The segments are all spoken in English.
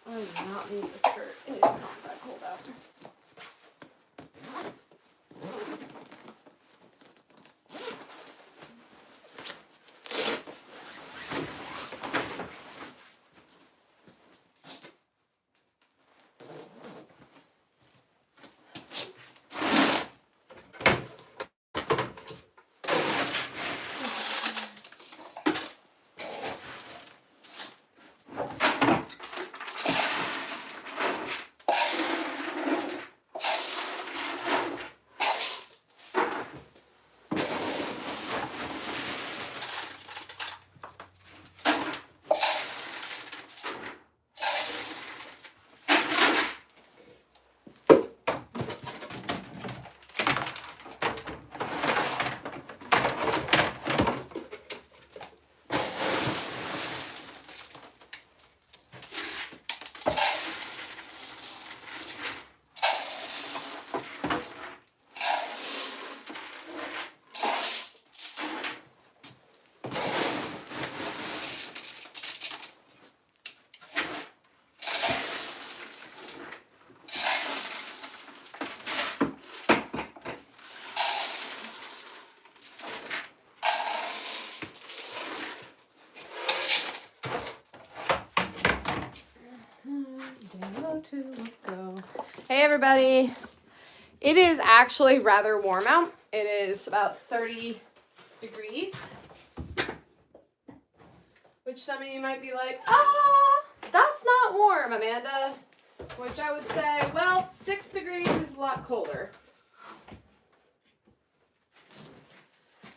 I do not need the skirt. It is not that cold out. Hey everybody, it is actually rather warm out. It is about 30 degrees, which some of you might be like, that's not warm, Amanda. Which I would say, well, 6 degrees is a lot colder.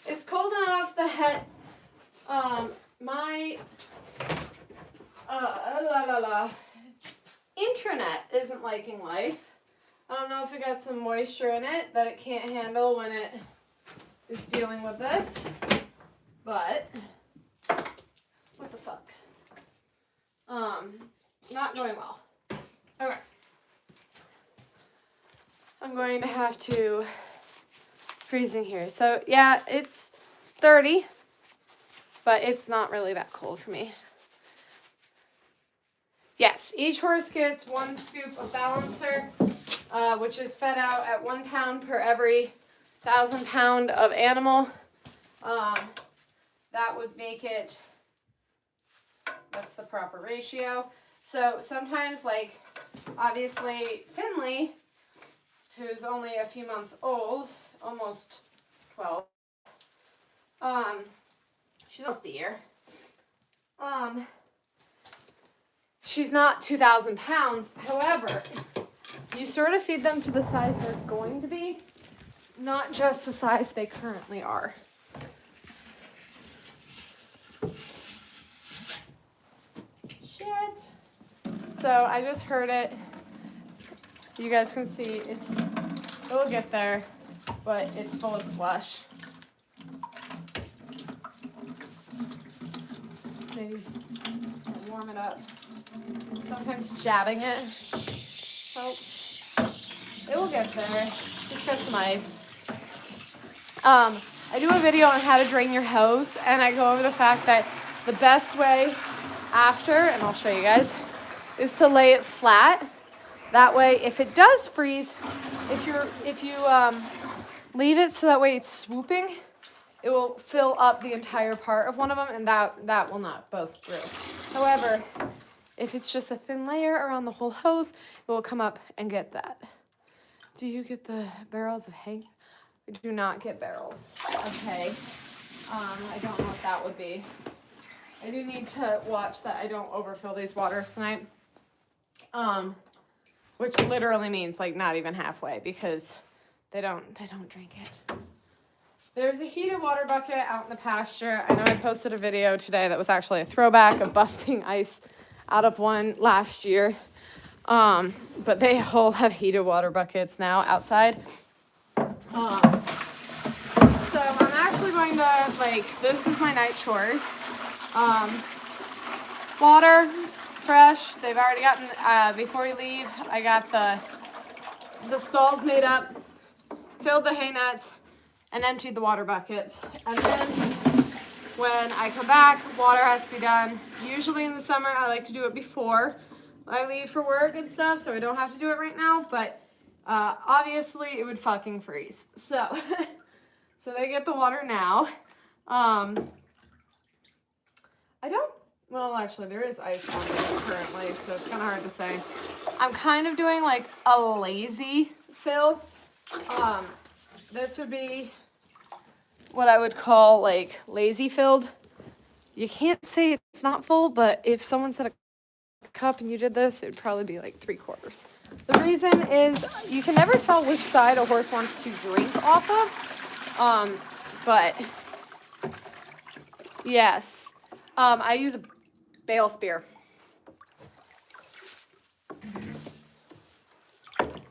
It's cold enough that my internet isn't liking life. I don't know if it got some moisture in it that it can't handle when it is dealing with this, but what the fuck? Not going well. Okay. I'm going to have to freezing here. So yeah, it's 30, but it's not really that cold for me. Yes, each horse gets 1 scoop of balancer, which is fed out at 1 pound per every 1,000 pound of animal. That would make it, that's the proper ratio. So sometimes, like, obviously Finley, who's only a few months old, almost 12, she's almost a year, she's not 2,000 pounds. However, you sort of feed them to the size they're going to be, not just the size they currently are. Shit. So I just heard it. You guys can see it'll get there, but it's full of slush. Maybe warm it up. Sometimes jabbing it helps. It will get there. Just got some ice. I do a video on how to drain your hose, and I go over the fact that the best way after, and I'll show you guys, is to lay it flat. That way, if it does freeze, if you leave it so that way it's swooping, it will fill up the entire part of one of them, and that will not burst through. However, if it's just a thin layer around the whole hose, it will come up and get that. Do you get the barrels of hay? I do not get barrels of hay. I don't know what that would be. I do need to watch that I don't overfill these waters tonight. Which literally means like not even halfway, because they don't drink it. There's a heated water bucket out in the pasture. I know I posted a video today that was actually a throwback of busting ice out of one last year. But they all have heated water buckets now outside. So I'm actually going to, this is my night chores. Water, fresh. They've already gotten, before we leave, I got the stalls made up, filled the hay nets, and emptied the water buckets. And then when I come back, water has to be done. Usually in the summer, I like to do it before. I leave for work and stuff, so I don't have to do it right now, but obviously it would fucking freeze. So, so they get the water now. I don't, well, actually, there is ice on this currently, so it's kind of hard to say. I'm kind of doing like a lazy fill. This would be what I would call like lazy filled. You can't say it's not full, but if someone said a cup and you did this, it would probably be like 3/4. The reason is you can never tell which side a horse wants to drink off of. But yes, I use a bale spear.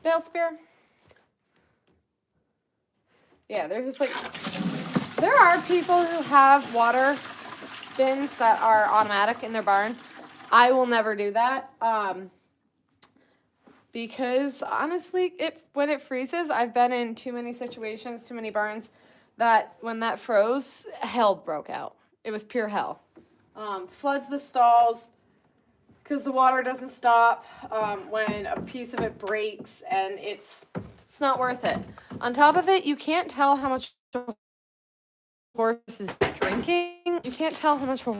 Bale spear. Yeah, there's just like, there are people who have water bins that are automatic in their barn. I will never do that. Because honestly, when it freezes, I've been in too many situations, too many barns, that when that froze, hell broke out. It was pure hell. Floods the stalls because the water doesn't stop when a piece of it breaks, and it's not worth it. On top of it, you can't tell how much a horse is drinking. You can't tell how much a